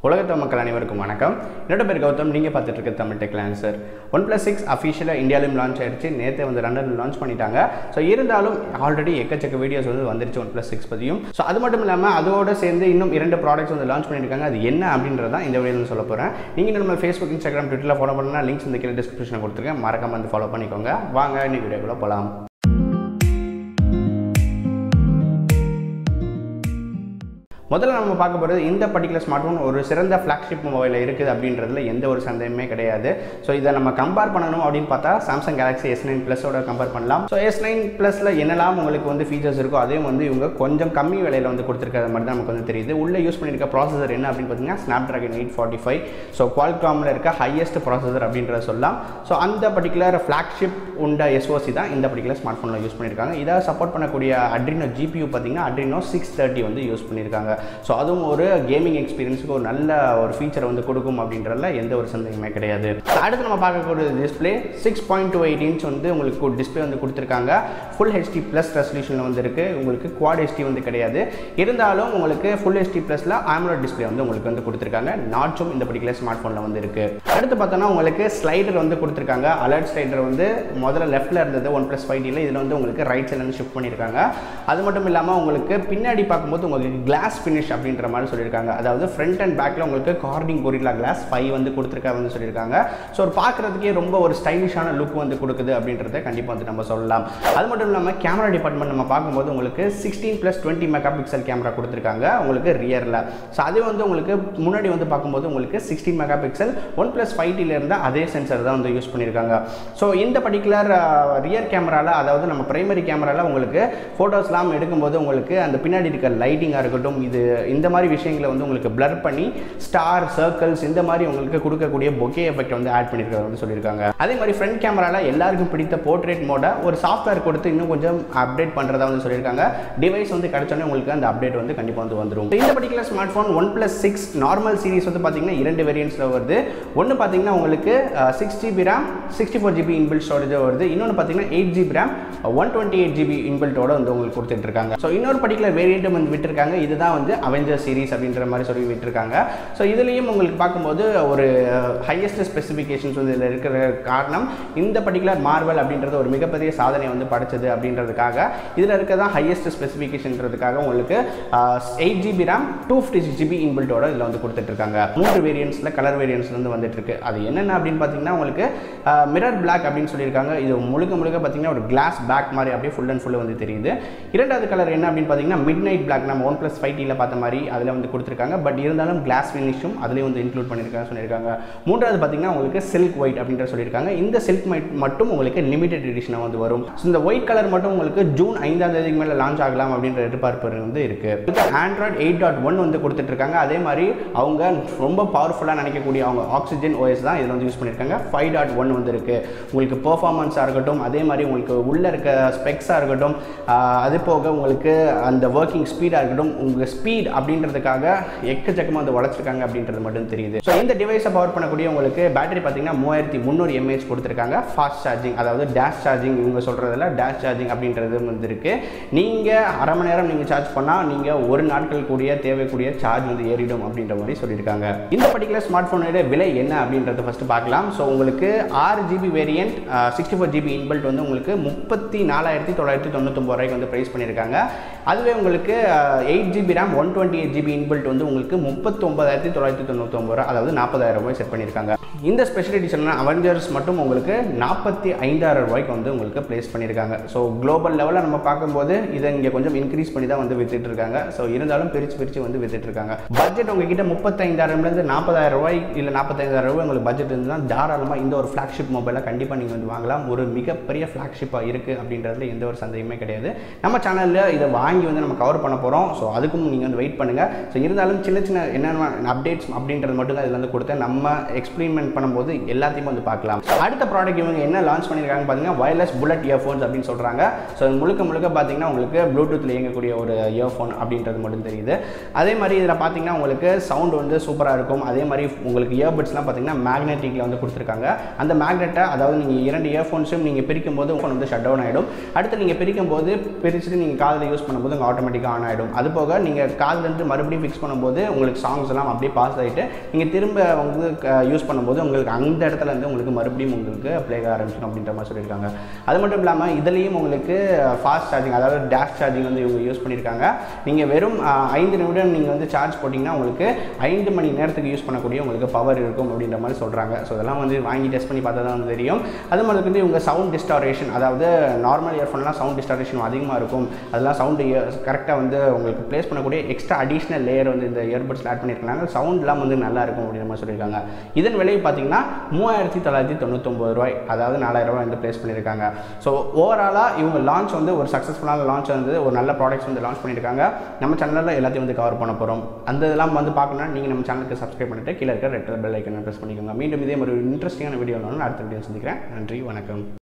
உலகத்தமிழ் மக்கள் அனைவருக்கும் வணக்கம். என்னோட பேர் கௌதம். நீங்கள் பார்த்துட்டு இருக்க தமிழ் TechLancer. Oneplus 6 அஃபிஷியலாக இந்தியாவிலும் லான்ச் ஆயிடுச்சு. நேற்று வந்து லண்டனில் லான்ச் பண்ணிட்டாங்க. ஸோ இருந்தாலும் ஆல்ரெடி எக்கச்சக்க வீடியோஸ் வந்து வந்துருச்சு Oneplus 6 பற்றியும். ஸோ அது மட்டும் இல்லாமல் அதோடு சேர்ந்து இன்னும் 2 ப்ராடக்ட்ஸ் வந்து லான்ச் பண்ணியிருக்காங்க. அது என்ன அப்படின்றதான் இந்த வீடியோவில் சொல்ல போகிறேன். நீங்கள் நம்ம ஃபேஸ்புக், இன்ஸ்டாகிராம், ட்விட்டரில் ஃபாலோ பண்ணால் லிங்க்ஸ் இந்த கீழே டிஸ்கிரிப்ஷனில் கொடுத்துருக்கேன். மறக்காம வந்து ஃபாலோ பண்ணிக்கோங்க. வாங்க இன்னைக்கு வீடியோக்குள்ளே போகலாம். முதல்ல நம்ம பார்க்க போகிறது இந்த பர்டிகுலர் ஸ்மார்ட் ஃபோன் ஒரு சிறந்த ஃப்ளாக்ஷிப் மொபைலில் இருக்குது அப்படின்றதுல எந்த ஒரு சந்தேகமே கிடையாது. ஸோ இதை நம்ம கம்பேர் பண்ணணும் அப்படின்னு பார்த்தா சாம்சங் கேலக்ஸி S9 ப்ளஸோட கம்பேர் பண்ணலாம். ஸோ S9 ப்ளஸில் என்னெல்லாம் உங்களுக்கு வந்து ஃபீச்சர்ஸ் இருக்கோ அதையும் வந்து இவங்க கொஞ்சம் கம்மி விலையில் வந்து கொடுத்துருக்கிறது மாதிரி தான் நமக்கு வந்து தெரியுது. உள்ளே யூஸ் பண்ணியிருக்க ப்ராசஸர் என்ன அப்படின்னு பார்த்தீங்கன்னா Snapdragon 845. ஸோ Qualcommல இருக்க ஹையஸ்ட் ப்ராசஸர் அப்படின்றத சொல்லலாம். ஸோ அந்த பர்டிகுலர் ஃப்ளாக்ஷிப் உண்ட SoC தான் இந்த பர்டிகுலர் ஸ்மார்ட் ஃபோனில் யூஸ் பண்ணியிருக்காங்க. இதை சப்போர்ட் பண்ணக்கூடிய Adreno GPU பார்த்தீங்கன்னா Adreno 630 வந்து யூஸ் பண்ணியிருக்காங்க. ஸோ அதுவும் ஒரு கேமிங் எக்ஸ்பீரியன்ஸுக்கு ஒரு நல்ல ஒரு ஃபீச்சரை வந்து கொடுக்கும் அப்படின்றதுல எந்த ஒரு சந்தேகமே கிடையாது. அடுத்து நம்ம பார்க்கக்கூடிய டிஸ்பிளே 6.28 இன்ச் வந்து உங்களுக்கு டிஸ்பிளே வந்து கொடுத்துருக்காங்க. ஃபுல் HD ப்ளஸ் ரெசல்யூஷனில் வந்து இருக்குது. உங்களுக்கு குவாட் HD வந்து கிடையாது. இருந்தாலும் உங்களுக்கு ஃபுல் HD ப்ளஸில் AMOLED டிஸ்பிளே வந்து உங்களுக்கு வந்து கொடுத்துருக்காங்க. நாட்சும் இந்த பர்டிகுலர் ஸ்மார்ட் ஃபோனில் வந்து இருக்குது. அடுத்து பார்த்தோன்னா உங்களுக்கு ஸ்லைடர் வந்து கொடுத்துருக்காங்க. அலர்ட் ஸ்லைடர் வந்து முதல்ல லெஃப்ட்டில் இருந்தது OnePlus 5Tல இதில் வந்து உங்களுக்கு ரைட் சைடில் ஷிஃப்ட் பண்ணியிருக்காங்க. அது மட்டும் இல்லாமல் உங்களுக்கு பின்னாடி பார்க்கும்போது உங்களுக்கு கிளாஸ் ஃபினிஷ் அப்படின்ற மாதிரி சொல்லியிருக்காங்க. அதாவது ஃப்ரண்ட் அண்ட் பேக்கில் உங்களுக்கு கார்னிங் கொரில்லா கிளாஸ் 5 வந்து கொடுத்துருக்காங்க வந்து சொல்லியிருக்காங்க. ஸோ ஒரு பார்க்குறதுக்கே ரொம்ப ஒரு ஸ்டைலிஷான லுக் வந்து கொடுக்குது அப்படின்றத கண்டிப்பாக வந்து நம்ம சொல்லலாம். அது மட்டும் இல்லாமல் கேமரா டிபார்ட்மெண்ட் நம்ம பார்க்கும்போது உங்களுக்கு 16+20 மெகா பிக்சல் கேமரா கொடுத்துருக்காங்க உங்களுக்கு ரியரில். ஸோ அதே வந்து உங்களுக்கு முன்னாடி வந்து பார்க்கும்போது உங்களுக்கு 16 மெகா பிக்சல் OnePlus 5Tல இருந்த அதே சென்சர் தான் வந்து யூஸ் பண்ணியிருக்காங்க. ஸோ இந்த பர்டிகுலர் ரியர் கேமராவில், அதாவது நம்ம பிரைமரி கேமராவில் உங்களுக்கு ஃபோட்டோஸ்லாம் எடுக்கும்போது உங்களுக்கு அந்த பின்னாடி இருக்க லைட்டிங்காக இருக்கட்டும், இந்த மாதிரி விஷயங்களை வந்து உங்களுக்கு பிளர் பண்ணி ஸ்டார், சர்க்கிள்ஸ் இந்த மாதிரி உங்களுக்கு கொடுக்கக்கூடிய பொக்கே எஃபெக்ட் வந்து ஆட் பண்ணியிருக்கிறது வந்து சொல்லியிருக்காங்க. அதே மாதிரி ஃப்ரண்ட் கேமராவில் எல்லாருக்கும் பிடித்த போர்ட்ரேட் மோட ஒரு சாஃப்ட்வேர் கொடுத்து இன்னும் கொஞ்சம் அப்டேட் பண்ணுறதா வந்து சொல்லியிருக்காங்க. டிவைஸ் வந்து கிடைச்சோன்னே உங்களுக்கு அந்த அப்டேட் வந்து கண்டிப்பாக வந்து வந்துடும். இந்த particular smart phone OnePlus 6 normal series வந்து பார்த்தீங்கன்னா 2 வேரியன்ட்ஸில் வருது. ஒன்று பார்த்தீங்கன்னா உங்களுக்கு 6GB RAM 64GB inbuilt storage வருது. இன்னொன்று பார்த்தீங்கன்னா 8GB RAM 128GB இன்பில்ட்டோட வந்து உங்களுக்கு கொடுத்துட்டு இருக்காங்க. ஸோ இன்னொரு பர்டிகுலர் வேரியன்ட் வந்து விட்டுருக்காங்க. இதுதான் வந்து Avengers சீரிஸ் அப்படின்ற மாதிரி சொல்லி விட்டுருக்காங்க. ஸோ இதுலேயும் உங்களுக்கு பார்க்கும்போது ஒரு ஹையஸ்ட் ஸ்பெசிஃபிகேஷன்ஸ் வந்து இதில் இருக்கிற காரணம் இந்த பர்டிகுலர் மார்வல் அப்படின்றது ஒரு மிகப்பெரிய சாதனை வந்து படைச்சது அப்படின்றதுக்காக இதில் இருக்கிறதான் ஹையஸ்ட் ஸ்பெசிஃபிகேஷன்றதுக்காக உங்களுக்கு 8GB RAM 256GB இன்பில்ட்டோட இதில் வந்து கொடுத்துட்ருக்காங்க. 3 வேரியன்ட்ஸில் கலர் வேரியன்ட்ஸில் வந்து வந்துட்டு இருக்கு. அது என்னென்ன அப்படின்னு பார்த்தீங்கன்னா உங்களுக்கு மிரர் பிளாக் அப்படின்னு சொல்லியிருக்காங்க. இது முழுக்க பார்த்தீங்கன்னா ஒரு கிளாஸ் பேக் மாதிரி அப்படியே ஃபுல் அண்ட் ஃபுல் வந்து தெரியுது. இரண்டாவது கலர் என்ன அப்படின்னு பார்த்தீங்கன்னா மிட் நைட் பிளாக். நம்ம OnePlus 5Tல பார்த்த மாதிரி அதில் வந்து கொடுத்துருக்காங்க. பட் இருந்தாலும் கிளாஸ் ஃபினிஷும் அதுலேயும் வந்து இன்க்ளூட் பண்ணியிருக்காங்க சொல்லியிருக்காங்க. மூன்றாவது பார்த்தீங்கன்னா உங்களுக்கு சில்க் ஒயிட் அப்படின்ற சொல்லியிருக்காங்க. இந்த சில்க் ஒயிட் மட்டும் உங்களுக்கு லிமிடெட் எடிஷனாக வந்து வரும். ஸோ இந்த ஒயிட் கலர் மட்டும் உங்களுக்கு ஜூன் 5ஆம் தேதிக்கு மேலே லான்ச் ஆகலாம் அப்படின்ற எதிர்பார்ப்பு வந்து இருக்குது. Android 8.1 வந்து கொடுத்துட்ருக்காங்க. அதே மாதிரி அவங்க ரொம்ப பவர்ஃபுல்லாக நினைக்கக்கூடிய அவங்க ஆக்சிஜன் OS தான் இதில் வந்து யூஸ் பண்ணியிருக்காங்க. 5.1 வந்து இருக்குது. உங்களுக்கு பெர்ஃபார்மன்ஸாக இருக்கட்டும், அதே மாதிரி உங்களுக்கு உள்ளே இருக்க ஸ்பெக்ஸாக இருக்கட்டும், அது போக உங்களுக்கு அந்த ஒர்க்கிங் ஸ்பீடாக இருக்கட்டும், உங்கள் ஸ்பீட் அப்படின்றதுக்காக எக்கச்சக்கமாக வந்து வளர்ச்சிருக்காங்க அப்படின்றது மட்டும் தெரியுது. ஸோ இந்த டிவைஸை பவர் பண்ணக்கூடிய உங்களுக்கு பேட்டரி பார்த்தீங்கன்னா 3300 mAh கொடுத்துருக்காங்க. ஃபாஸ்ட் சார்ஜிங், அதாவது டேஷ் சார்ஜிங் இவங்க சொல்கிறதுல டேஷ் சார்ஜிங் அப்படின்றது வந்து இருக்குது. நீங்கள் அரை மணி நேரம் நீங்கள் சார்ஜ் பண்ணால் நீங்கள் ஒரு நாட்கள் கூடிய தேவைக்கூடிய சார்ஜ் வந்து ஏறிடும் அப்படின்ற மாதிரி சொல்லியிருக்காங்க. இந்த பர்டிகுலர் ஸ்மார்ட் ஃபோனோட விலை என்ன அப்படின்றத ஃபஸ்ட்டு பார்க்கலாம். ஸோ உங்களுக்கு 6GB வேரியன்ட் 64GB இன்பில்ட் வந்து உங்களுக்கு 34,999 வந்து ப்ரைஸ் பண்ணியிருக்காங்க. அதுவே உங்களுக்கு 8GB RAM 128GB இன்பில்ட் வந்து உங்களுக்கு 39,999, அதாவது 40,000 ரூபாய் செட் பண்ணியிருக்காங்க. இந்த ஸ்பெஷல் எடிஷன் அவெஞ்சர்ஸ் மட்டும் உங்களுக்கு 45,000 ரூபாய்க்கு வந்து உங்களுக்கு பிளேஸ் பண்ணியிருக்காங்க. ஸோ குளோபல் லெவலில் நம்ம பார்க்கும்போது இதை இங்கே கொஞ்சம் இன்க்ரீஸ் பண்ணி தான் வந்து வித்துட்டு இருக்காங்க. ஸோ இருந்தாலும் பிரித்து வந்து வித்துட்டு இருக்காங்க. பட்ஜெட் உங்ககிட்ட 35,000லேருந்து 40,000 ரூபாய் இல்லை 45,000 ரூபாய் உங்களுக்கு பட்ஜெட் இருந்தால் தாராளமாக இந்த ஒரு ஃப்ளாக்ஷிப் மொபைலை கண்டிப்பாக நீங்கள் வந்து வாங்கலாம். ஒரு மிகப்பெரிய ஃப்ளாக்ஷிப்பாக இருக்குது அப்படின்றதுல எந்த ஒரு சந்தேகமே கிடையாது. நம்ம சேனலில் இதை வாங்கி வந்து நம்ம கவர் பண்ண போகிறோம். ஸோ அதுக்கும் நீங்கள் வந்து வெயிட் பண்ணுங்கள். ஸோ இருந்தாலும் சின்ன என்னென்ன அப்டேட்ஸ் அப்படின்றது மட்டும் தான் இதில் வந்து கொடுத்து நம்ம எக்ஸ்பிரிமெண்ட் பண்ணும்போது எல்லாத்தையும் வந்து பார்க்கலாம். அடுத்த ப்ராடக்ட் இவங்க என்ன லான்ச் பண்ணியிருக்காங்க பார்த்தீங்கன்னா wireless bullet earphones அப்படின்னு சொல்கிறாங்க. ஸோ முழுக்க பார்த்தீங்கன்னா உங்களுக்கு ப்ளூடூத்தில் இயங்கக்கூடிய ஒரு இயர்ஃபோன் அப்படின்றது மட்டும் தெரியுது. அதே மாதிரி இதில் பார்த்தீங்கன்னா உங்களுக்கு சவுண்ட் வந்து சூப்பராக இருக்கும். அதே மாதிரி உங்களுக்கு இயர்பட்ஸ்லாம் பார்த்தீங்கன்னா மேக்னெட்டிக்கில் வந்து கொடுத்துருக்காங்க. அந்த மேக்னெட்டை, அதாவது நீங்கள் 2 இயர்ஃபோன்ஸும் நீங்கள் பிரிக்கும் போது ஃபோன் வந்து ஷட் டவுன் ஆகிடும். அடுத்து நீங்கள் பிரிச்சுட்டு நீங்கள் காதில் யூஸ் பண்ணும்போது பண்ணும்போது உங்கள் ஆட்டோமேட்டிக்காக ஆன் ஆகிடும். அது போக நீங்கள் காதுலேருந்து மறுபடியும் ஃபிக்ஸ் பண்ணும்போது உங்களுக்கு சாங்ஸ் எல்லாம் அப்படியே பாஸ் ஆகிட்டு நீங்கள் திரும்ப வந்து யூஸ் பண்ணும்போது உங்களுக்கு அந்த இடத்துல இருந்து உங்களுக்கு மறுபடியும் உங்களுக்கு ப்ளே ஆரம்பிச்சிடும் அப்படின்ற மாதிரி சொல்லியிருக்காங்க. அது மட்டும் இல்லாமல் இதுலேயும் உங்களுக்கு ஃபாஸ்ட் சார்ஜிங், அதாவது டேஷ் சார்ஜிங் வந்து இவங்க யூஸ் பண்ணியிருக்காங்க. நீங்கள் வெறும் 5 நிமிடம் நீங்கள் வந்து சார்ஜ் போட்டிங்கன்னா உங்களுக்கு 5 மணி நேரத்துக்கு யூஸ் பண்ணக்கூடிய உங்களுக்கு பவர் இருக்கும் அப்படின்ற மாதிரி சொல்கிறாங்க. ஸோ இதெல்லாம் வந்து வாங்கி டெஸ்ட் பண்ணி பார்த்தா தான் வந்து தெரியும். அது மாதிரி வந்து இவங்க சவுண்ட் டிஸ்டாரேஷன், அதாவது நார்மல் இயர்ஃபோன்லாம் சவுண்ட் டிஸ்டாரேஷன் அதிகமாக இருக்கும், அதெல்லாம் சவுண்டு கரெக்டாக வந்து உங்களுக்கு ப்ளேஸ் பண்ணக்கூடிய எக்ஸ்ட்ரா அடிஷ்னல் லேயர் வந்து இந்த இயர்பட்ஸில் ஆட் பண்ணியிருக்காங்க. சவுண்ட்லாம் வந்து நல்லா இருக்கும் அப்படின்ற மாதிரி சொல்லியிருக்காங்க. இதன் விலை பார்த்தீங்கன்னா 3999 ரூபாய், அதாவது 4000 ரூபாய் வந்து ப்ளேஸ் பண்ணியிருக்காங்க. ஸோ ஓவராலாக இவங்க லான்ச் வந்து ஒரு சக்ஸஸ்ஃபுல்லான லான்ச் வந்து ஒரு நல்ல ப்ராடக்ட்ஸ் வந்து லான்ச் பண்ணியிருக்காங்க. நம்ம சேனலில் எல்லாத்தையும் வந்து கவர் பண்ண போகிறோம். அந்த இதெல்லாம் வந்து பார்க்கணும்னா நீங்கள் நம்ம சேனலுக்கு சப்ஸ்கிரைப் பண்ணிட்டு கீழே இருக்க ரெட் பெல் ஐக்கனை ப்ரெஸ் பண்ணிக்கோங்க. மீண்டும் இதே ஒரு இன்ட்ரெஸ்டிங்கான வீடியோ அடுத்த வீடியோ சந்திக்கிறேன். நன்றி, வணக்கம்.